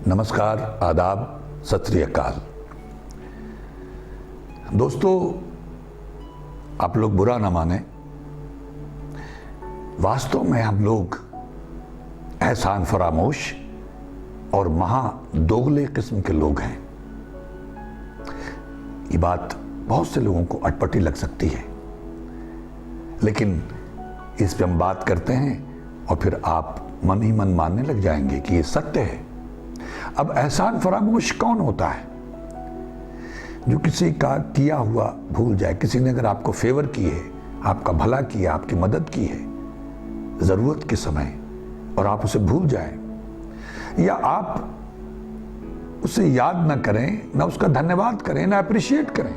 नमस्कार, आदाब, सत श्री अकाल। दोस्तों, आप लोग बुरा ना माने, वास्तव में हम लोग एहसान फरामोश और महा दोगले किस्म के लोग हैं। ये बात बहुत से लोगों को अटपटी लग सकती है, लेकिन इस पे हम बात करते हैं और फिर आप मन ही मन मानने लग जाएंगे कि ये सत्य है। अब एहसान फरामोश कौन होता है? जो किसी का किया हुआ भूल जाए। किसी ने अगर आपको फेवर की है, आपका भला किया, आपकी मदद की है जरूरत के समय, और आप उसे भूल जाएं, या आप उसे याद ना करें, ना उसका धन्यवाद करें, ना अप्रिशिएट करें,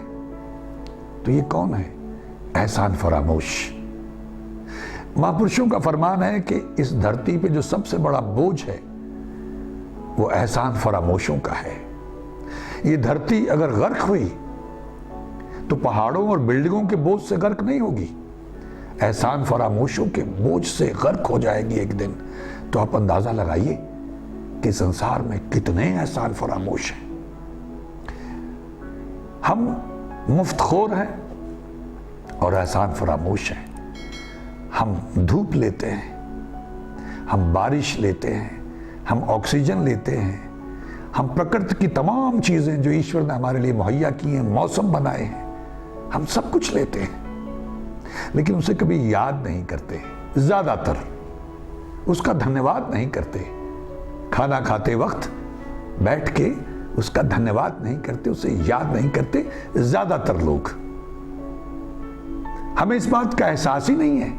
तो ये कौन है? एहसान फरामोश। महापुरुषों का फरमान है कि इस धरती पे जो सबसे बड़ा बोझ है वो एहसान फरामोशों का है। ये धरती अगर गर्क हुई तो पहाड़ों और बिल्डिंगों के बोझ से गर्क नहीं होगी, एहसान फरामोशों के बोझ से गर्क हो जाएगी एक दिन। तो आप अंदाजा लगाइए कि संसार में कितने एहसान फरामोश हैं। हम मुफ्तखोर हैं और एहसान फरामोश हैं। हम धूप लेते हैं, हम बारिश लेते हैं, हम ऑक्सीजन लेते हैं, हम प्रकृति की तमाम चीजें जो ईश्वर ने हमारे लिए मुहैया की हैं, मौसम बनाए हैं, हम सब कुछ लेते हैं, लेकिन उसे कभी याद नहीं करते। ज्यादातर उसका धन्यवाद नहीं करते। खाना खाते वक्त बैठ के उसका धन्यवाद नहीं करते, उसे याद नहीं करते ज्यादातर लोग। हमें इस बात का एहसास ही नहीं है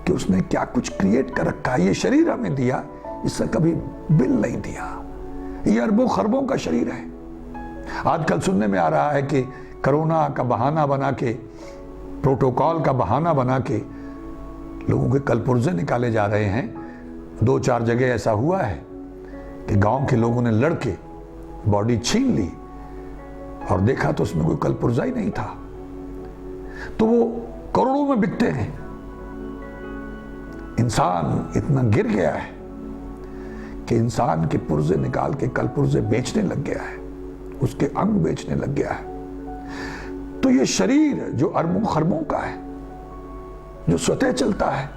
कि उसने क्या कुछ क्रिएट कर रखा है। ये शरीर हमें दिया, इससे कभी बिल नहीं दिया। ये अरबों खरबों का शरीर है। आजकल सुनने में आ रहा है कि कोरोना का बहाना बना के, प्रोटोकॉल का बहाना बना के लोगों के कलपुर्जे निकाले जा रहे हैं। 2-4 जगह ऐसा हुआ है कि गांव के लोगों ने लड़के बॉडी छीन ली और देखा तो उसमें कोई कलपुर्जा ही नहीं था। तो वो करोड़ों में बिकते हैं। इंसान इतना गिर गया है कि इंसान के पुर्जे निकाल के कल पुर्जे बेचने लग गया है, उसके अंग बेचने लग गया है। तो ये शरीर जो अरबों खरबों का है, जो स्वतः चलता है,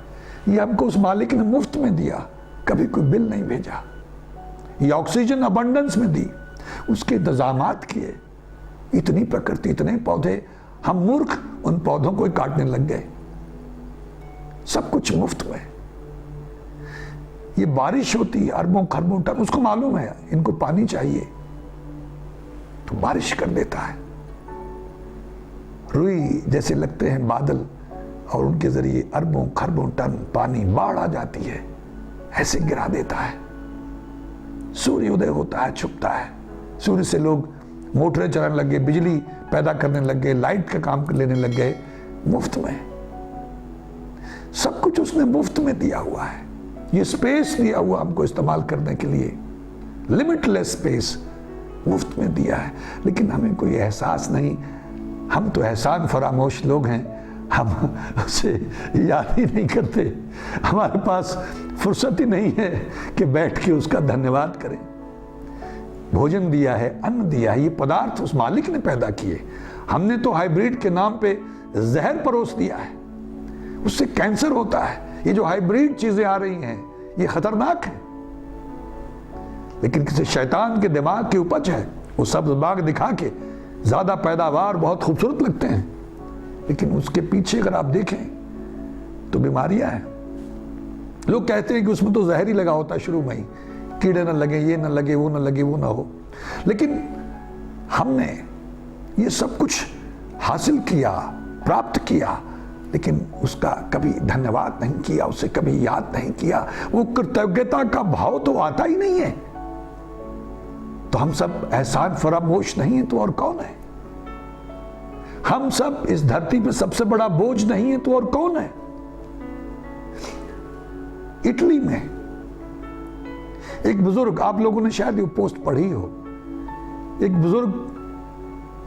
ये हमको उस मालिक ने मुफ्त में दिया, कभी कोई बिल नहीं भेजा। ये ऑक्सीजन अबंडेंस में दी, उसके इंतजामात किए। इतनी प्रकृति, इतने पौधे, हम मूर्ख उन पौधों को ही काटने लग गए। सब कुछ मुफ्त में। ये बारिश होती है अरबों खरबों टन, उसको मालूम है इनको पानी चाहिए तो बारिश कर देता है। रुई जैसे लगते हैं बादल और उनके जरिए अरबों खरबों टन पानी, बाढ़ आ जाती है, ऐसे गिरा देता है। सूर्योदय होता है, छुपता है, सूर्य से लोग मोटरें चलाने लग गए, बिजली पैदा करने लग गए, लाइट का काम लेने लग गए, मुफ्त में। सब कुछ उसने मुफ्त में दिया हुआ है। ये स्पेस दिया हुआ हमको इस्तेमाल करने के लिए, लिमिटलेस स्पेस मुफ्त में दिया है, लेकिन हमें कोई एहसास नहीं। हम तो एहसान फरामोश लोग हैं, हम उसे याद ही नहीं करते। हमारे पास फुर्सत ही नहीं है कि बैठ के उसका धन्यवाद करें। भोजन दिया है, अन्न दिया है, ये पदार्थ उस मालिक ने पैदा किए। हमने तो हाइब्रिड के नाम पे जहर परोस दिया है, उससे कैंसर होता है। ये जो हाइब्रिड चीजें आ रही हैं ये खतरनाक है, लेकिन किसी शैतान के दिमाग की उपज है। वो सब्ज बाग दिखा के ज्यादा पैदावार बहुत खूबसूरत लगते हैं, लेकिन उसके पीछे अगर आप देखें तो बीमारियां हैं। लोग कहते हैं कि उसमें तो जहर ही लगा होता है शुरू में ही, कीड़े ना लगे, ये ना लगे, वो ना लगे, वो ना हो। लेकिन हमने ये सब कुछ हासिल किया, प्राप्त किया, लेकिन उसका कभी धन्यवाद नहीं किया, उसे कभी याद नहीं किया। वो कृतज्ञता का भाव तो आता ही नहीं है। तो हम सब एहसान फरामोश नहीं है तो और कौन है? हम सब इस धरती पे सबसे बड़ा बोझ नहीं है तो और कौन है? इटली में एक बुजुर्ग, आप लोगों ने शायद ये पोस्ट पढ़ी हो, एक बुजुर्ग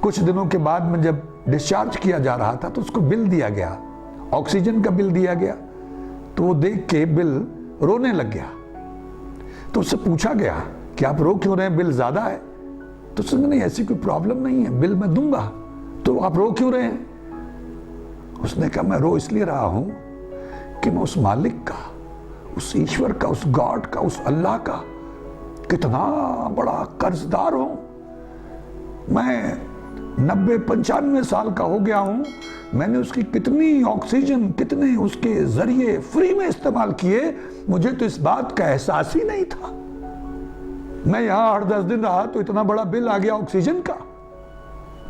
कुछ दिनों के बाद में जब डिस्चार्ज किया जा रहा था तो उसको बिल दिया गया, ऑक्सीजन का बिल दिया गया। तो वो देख के बिल रोने लग गया। तो उससे पूछा गया कि आप रो क्यों रहे हैं, बिल ज्यादा है? तो उसने नहीं, ऐसी कोई प्रॉब्लम नहीं है, बिल मैं दूंगा, तो आप रो क्यों रहे हैं? उसने कहा मैं रो इसलिए रहा हूं कि मैं उस मालिक का, उस ईश्वर का, उस गॉड का, उस अल्लाह का कितना बड़ा कर्जदार हूं। मैं 90-95 साल का हो गया हूं, मैंने उसकी कितनी ऑक्सीजन, कितने उसके जरिए फ्री में इस्तेमाल किए, मुझे तो इस बात का एहसास ही नहीं था। मैं यहां 8-10 दिन रहा तो इतना बड़ा बिल आ गया ऑक्सीजन का।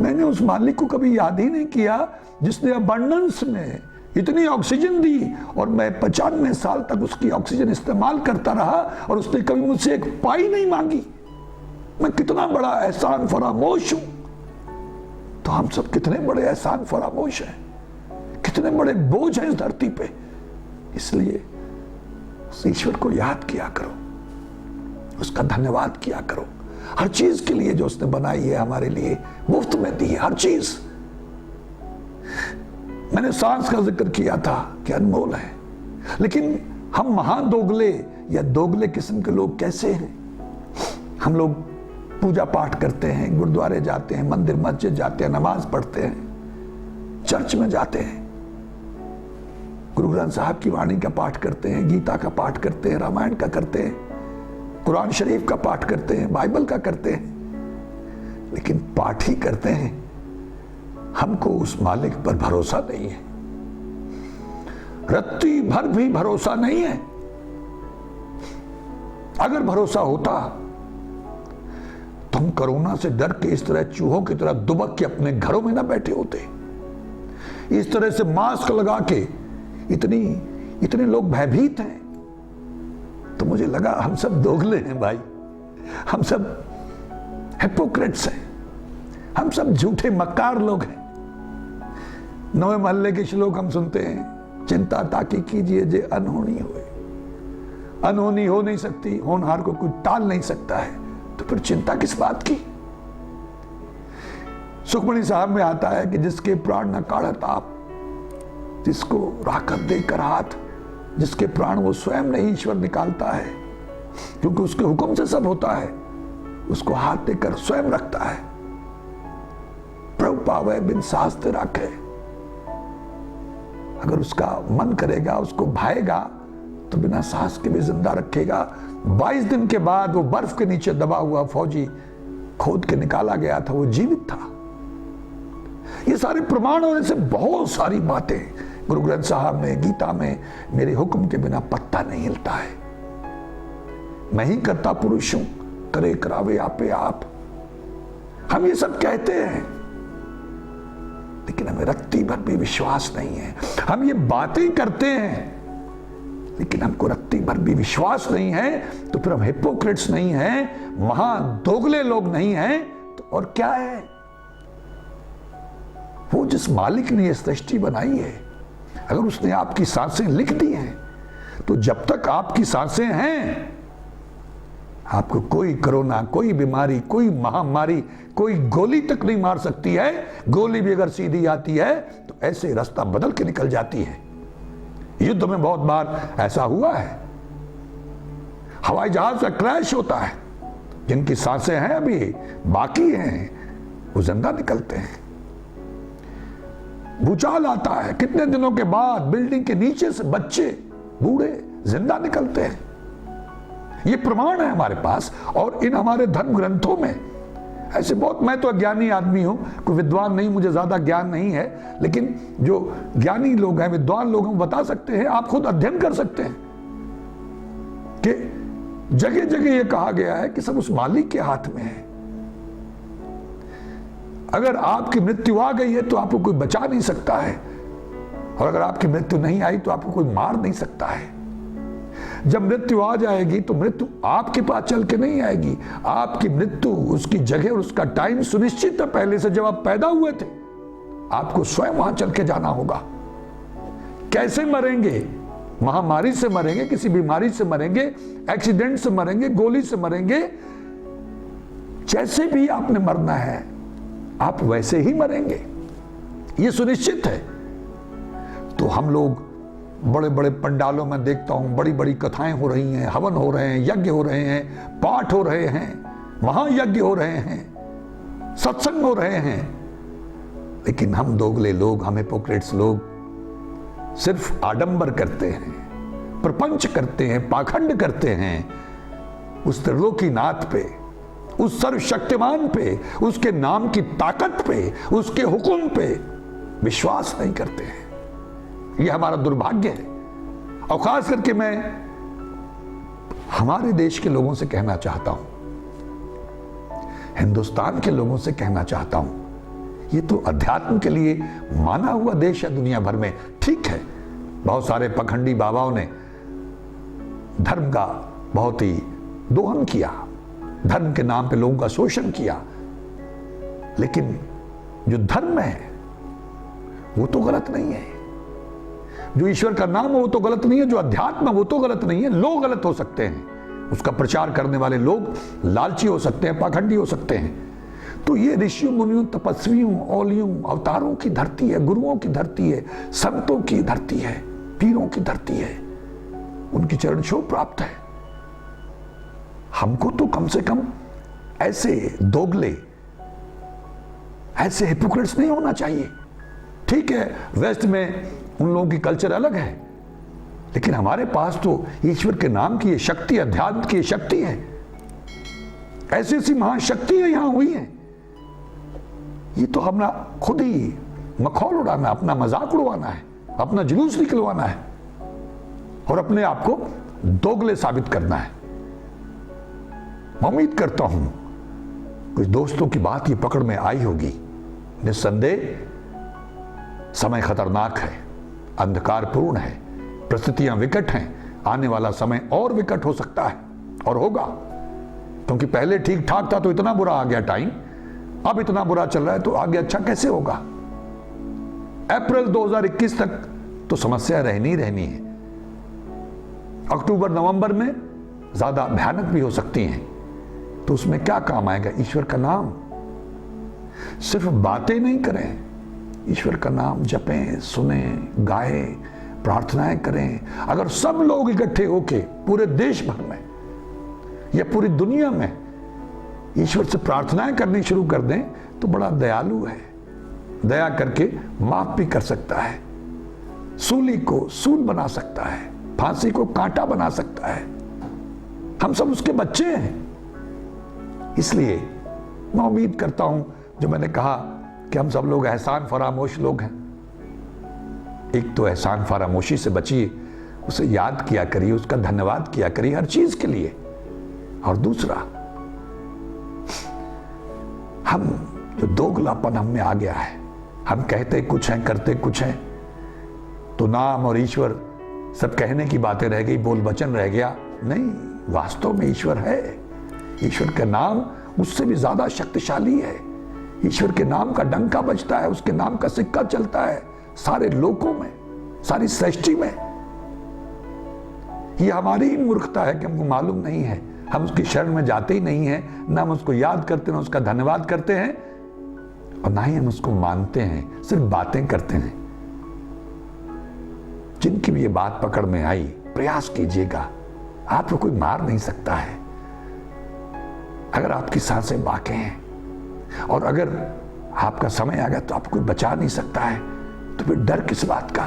मैंने उस मालिक को कभी याद ही नहीं किया जिसने अबंडेंस में इतनी ऑक्सीजन दी, और मैं 95 साल तक उसकी ऑक्सीजन इस्तेमाल करता रहा और उसने कभी मुझसे एक पाई नहीं मांगी। मैं कितना बड़ा एहसान फरामोश हूं। तो हम सब कितने बड़े एहसान फरामोश हैं, कितने बड़े बोझ हैं इस धरती पे। इसलिए उस ईश्वर को याद किया करो, उसका धन्यवाद किया करो हर चीज के लिए जो उसने बनाई है, हमारे लिए मुफ्त में दी है हर चीज। मैंने सांस का जिक्र किया था कि अनमोल है, लेकिन हम महादोगले या दोगले किस्म के लोग कैसे हैं? हम लोग पूजा पाठ करते हैं, गुरुद्वारे जाते हैं, मंदिर मस्जिद जाते हैं, नमाज पढ़ते हैं, चर्च में जाते हैं, गुरु ग्रंथ साहब की वाणी का पाठ करते हैं, गीता का पाठ करते हैं, रामायण का करते हैं, कुरान शरीफ का पाठ करते हैं, बाइबल का करते हैं, लेकिन पाठ ही करते हैं, हमको उस मालिक पर भरोसा नहीं है, रत्ती भर भी भरोसा नहीं है। अगर भरोसा होता तो हम कोरोना से डर के इस तरह चूहों की तरह दुबक के अपने घरों में ना बैठे होते। इस तरह से मास्क लगा के इतने लोग भयभीत हैं। तो मुझे लगा हम सब दोगले हैं भाई, हम सब हिपोक्रेट्स हैं, हम सब झूठे मक्कार लोग हैं। नवे महल्ले के श्लोक हम सुनते हैं, चिंता ताकि कीजिए जे अनहोनी होए। अनहोनी हो नहीं सकती, होनहार को कोई टाल नहीं सकता है, तो फिर चिंता किस बात की? सुखमणि साहब में आता है कि जिसके प्राण न काढ़त आप, जिसको राखत देकर हाथ, जिसके प्राण वो स्वयं नहीं ईश्वर निकालता है, क्योंकि उसके हुक्म से सब होता है, उसको हाथ देकर स्वयं रखता है। प्रभु पावे बिन साहस ते राखे। अगर उसका मन करेगा, उसको भाएगा, तो बिना सांस के भी जिंदा रखेगा। 22 दिन के बाद वो बर्फ के नीचे दबा हुआ फौजी खोद के निकाला गया था, वो जीवित था। ये सारे प्रमाण होने से बहुत सारी बातें गुरु ग्रंथ साहब में, गीता में, मेरे हुक्म के बिना पत्ता नहीं हिलता है। मैं ही करता पुरुष हूं, करे करावे आपे आप। हम ये सब कहते हैं, लेकिन हमें रत्ती भर भी विश्वास नहीं है। हम ये बातें करते हैं, लेकिन हमको रत्ती भर भी विश्वास नहीं है। तो फिर हम हिपोक्रेट्स नहीं हैं, महादोगले लोग नहीं हैं, तो और क्या है? वो जिस मालिक ने ये सृष्टि बनाई है, अगर उसने आपकी सांसें लिख दी हैं, तो जब तक आपकी सांसें हैं, आपको कोई कोरोना, कोई बीमारी, कोई महामारी, कोई गोली तक नहीं मार सकती है। गोली भी अगर सीधी आती है तो ऐसे रास्ता बदल के निकल जाती है। युद्ध में बहुत बार ऐसा हुआ है, हवाई जहाज का क्रैश होता है, जिनकी सांसें हैं अभी बाकी हैं, वो जिंदा निकलते हैं। भूचाल आता है, कितने दिनों के बाद बिल्डिंग के नीचे से बच्चे, बूढ़े जिंदा निकलते हैं। ये प्रमाण है हमारे पास, और इन हमारे धर्म ग्रंथों में ऐसे बहुत। मैं तो अज्ञानी आदमी हूं, कोई विद्वान नहीं, मुझे ज्यादा ज्ञान नहीं है, लेकिन जो ज्ञानी लोग हैं, विद्वान लोग हैं, बता सकते हैं। आप खुद अध्ययन कर सकते हैं कि जगह जगह ये कहा गया है कि सब उस मालिक के हाथ में है। अगर आपकी मृत्यु आ गई है तो आपको कोई बचा नहीं सकता है, और अगर आपकी मृत्यु नहीं आई तो आपको कोई मार नहीं सकता है। जब मृत्यु आ जाएगी तो मृत्यु आपके पास चल के नहीं आएगी। आपकी मृत्यु, उसकी जगह और उसका टाइम सुनिश्चित है पहले से। जब आप पैदा हुए थे, आपको स्वयं वहां चल के जाना होगा। कैसे मरेंगे? महामारी से मरेंगे, किसी बीमारी से मरेंगे, एक्सीडेंट से मरेंगे, गोली से मरेंगे। जैसे भी आपने मरना है, आप वैसे ही मरेंगे, ये सुनिश्चित है। तो हम लोग बड़े बड़े पंडालों में देखता हूं, बड़ी बड़ी कथाएं हो रही हैं, हवन हो रहे हैं, यज्ञ हो रहे हैं, पाठ हो रहे हैं, महायज्ञ हो रहे हैं, सत्संग हो रहे हैं, लेकिन हम दोगले लोग, हम हिपोक्रेट्स लोग सिर्फ आडंबर करते हैं, प्रपंच करते हैं, पाखंड करते हैं। उस त्रिलोकीनाथ पे, उस सर्वशक्तिमान पे, उसके नाम की ताकत पे, उसके हुक्म पे विश्वास नहीं करते हैं। यह हमारा दुर्भाग्य है। और खास करके मैं हमारे देश के लोगों से कहना चाहता हूं, हिंदुस्तान के लोगों से कहना चाहता हूं, ये तो अध्यात्म के लिए माना हुआ देश है दुनिया भर में। ठीक है, बहुत सारे पखंडी बाबाओं ने धर्म का बहुत ही दोहन किया, धर्म के नाम पे लोगों का शोषण किया, लेकिन जो धर्म है वो तो गलत नहीं है, जो ईश्वर का नाम है वो तो गलत नहीं है, जो अध्यात्म है वो तो गलत नहीं है। लोग गलत हो सकते हैं, उसका प्रचार करने वाले लोग लालची हो सकते हैं, पाखंडी हो सकते हैं। तो ये ऋषियों, मुनियों, तपस्वियों, औलियों, अवतारों की धरती है, गुरुओं की धरती है, संतों की धरती है, पीरों की धरती है, उनकी चरण छू प्राप्त है। हमको तो कम से कम ऐसे दोगले, ऐसे हिपोक्रेट्स नहीं होना चाहिए। ठीक है, वेस्ट में उन लोगों की कल्चर अलग है, लेकिन हमारे पास तो ईश्वर के नाम की ये शक्ति, अध्यात्म की शक्ति है, ऐसी ऐसी महाशक्ति है यहां हुई है। ये तो अपना खुद ही मखौल उड़ाना, अपना मजाक उड़वाना है, अपना जुलूस निकलवाना है और अपने आप को दोगले साबित करना है। मैं उम्मीद करता हूं कुछ दोस्तों की बात ये पकड़ में आई होगी। निस्संदेह समय खतरनाक है, अंधकारपूर्ण है, परिस्थितियां विकट हैं, आने वाला समय और विकट हो सकता है और होगा, क्योंकि पहले ठीक ठाक था तो इतना बुरा आ गया टाइम, अब इतना बुरा चल रहा है तो आगे अच्छा कैसे होगा। अप्रैल 2021 तक तो समस्या रहनी है, अक्टूबर नवंबर में ज्यादा भयानक भी हो सकती हैं, तो उसमें क्या काम आएगा ईश्वर का नाम। सिर्फ बातें नहीं करें, ईश्वर का नाम जपें, सुने, गाएं, प्रार्थनाएं करें। अगर सब लोग इकट्ठे होके पूरे देश भर में या पूरी दुनिया में ईश्वर से प्रार्थनाएं करनी शुरू कर दें तो बड़ा दयालु है, दया करके माफ भी कर सकता है, सूली को सूल बना सकता है, फांसी को कांटा बना सकता है। हम सब उसके बच्चे हैं। इसलिए मैं उम्मीद करता हूं, जो मैंने कहा कि हम सब लोग एहसान फरामोश लोग हैं, एक तो एहसान फरामोशी से बचिए, उसे याद किया करिए, उसका धन्यवाद किया करिए हर चीज के लिए। और दूसरा, हम जो दोगलापन हम में आ गया है, हम कहते कुछ हैं, करते कुछ हैं, तो नाम और ईश्वर सब कहने की बातें रह गई, बोल वचन रह गया। नहीं, वास्तव में ईश्वर है। ईश्वर का नाम उससे भी ज्यादा शक्तिशाली है। ईश्वर के नाम का डंका बजता है, उसके नाम का सिक्का चलता है सारे लोकों में, सारी सृष्टि में। ये हमारी ही मूर्खता है कि हमको मालूम नहीं है, हम उसकी शरण में जाते ही नहीं हैं, ना हम उसको याद करते, ना उसका धन्यवाद करते हैं, और ना ही हम उसको मानते हैं, सिर्फ बातें करते हैं। जिनकी भी ये बात पकड़ में आई, प्रयास कीजिएगा। आपको कोई मार नहीं सकता है अगर आपकी सांसें बाकी हैं, और अगर आपका समय आ गया तो आपको कोई बचा नहीं सकता है, तो फिर डर किस बात का।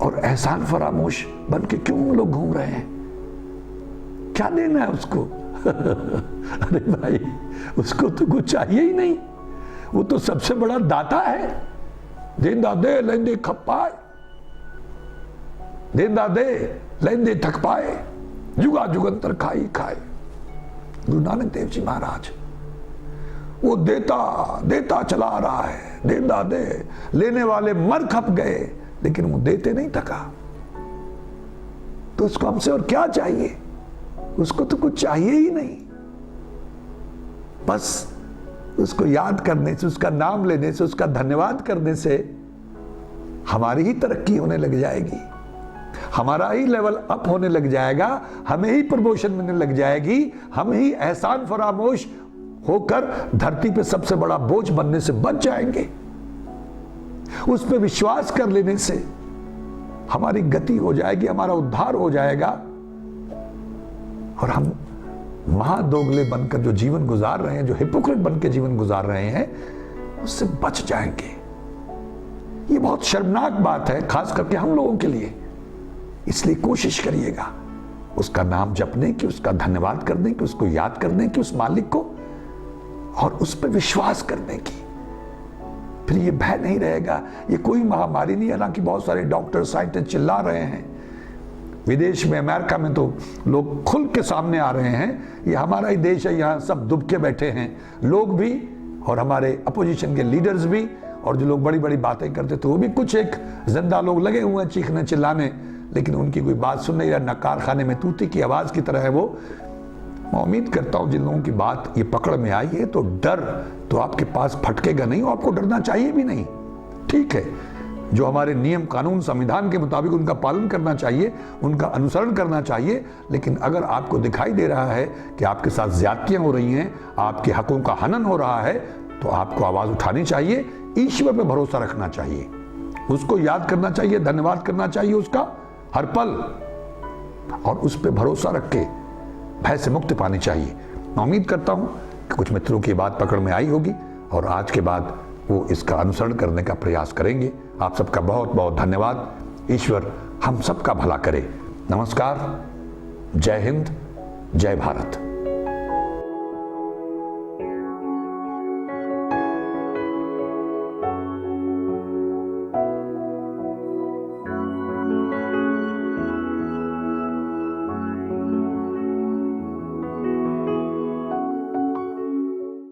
और एहसान फरामोश बन के क्यों लोग घूम रहे हैं? क्या देना है उसको? अरे भाई, उसको तो कुछ चाहिए ही नहीं, वो तो सबसे बड़ा दाता है। देंदा दे लेंदे खप पाए, देंदा दे लेंदे थक पाए, जुगा जुगंतर खाई खाए। गुरु नानक देव जी महाराज, वो देता देता चला रहा है, देंदा दे, लेने वाले मर खप गए, लेकिन वो देते नहीं थका। तो उसको हमसे और क्या चाहिए? उसको तो कुछ चाहिए ही नहीं। बस उसको याद करने से, उसका नाम लेने से, उसका धन्यवाद करने से हमारी ही तरक्की होने लग जाएगी, हमारा ही लेवल अप होने लग जाएगा, हमें ही प्रमोशन मिलने लग जाएगी, हम ही एहसान फरामोश होकर धरती पे सबसे बड़ा बोझ बनने से बच जाएंगे। उस पर विश्वास कर लेने से हमारी गति हो जाएगी, हमारा उद्धार हो जाएगा और हम महादोगले बनकर जो जीवन गुजार रहे हैं, जो हिपोक्रेट बनकर जीवन गुजार रहे हैं, उससे बच जाएंगे। ये बहुत शर्मनाक बात है, खास करके हम लोगों के लिए। इसलिए कोशिश करिएगा उसका नाम जपने की, उसका धन्यवाद करने की, उसको याद करने की, उस मालिक को, और उस पर विश्वास करने की। फिर ये भय नहीं रहेगा। ये कोई महामारी नहीं है। हालांकि बहुत सारे डॉक्टर साइंटिस्ट चिल्ला रहे हैं, विदेश में, अमेरिका में तो लोग खुल के सामने आ रहे हैं, ये हमारा ही देश है, यहाँ सब दुबके बैठे हैं, लोग भी और हमारे अपोजिशन के लीडर्स भी, और जो लोग बड़ी बड़ी बातें करते थे वो भी, कुछ एक जिंदा लोग लगे हुए हैं चीखने चिल्लाने, लेकिन उनकी कोई बात सुन नहीं रहा। न कारखाने में तूती की आवाज की तरह है वो। मैं उम्मीद करता हूं जिन लोगों की बात ये पकड़ में आई है, तो डर तो आपके पास फटकेगा नहीं, और आपको डरना चाहिए भी नहीं। ठीक है, जो हमारे नियम कानून संविधान के मुताबिक उनका पालन करना चाहिए, उनका अनुसरण करना चाहिए, लेकिन अगर आपको दिखाई दे रहा है कि आपके साथ ज्यादतियां हो रही हैं, आपके हकों का हनन हो रहा है, तो आपको आवाज उठानी चाहिए, ईश्वर पर भरोसा रखना चाहिए, उसको याद करना चाहिए, धन्यवाद करना चाहिए उसका हर पल, और उस पर भरोसा रख के भय से मुक्ति पानी चाहिए। मैं उम्मीद करता हूं कि कुछ मित्रों की बात पकड़ में आई होगी और आज के बाद वो इसका अनुसरण करने का प्रयास करेंगे। आप सबका बहुत बहुत धन्यवाद। ईश्वर हम सबका भला करे। नमस्कार, जय हिंद, जय भारत।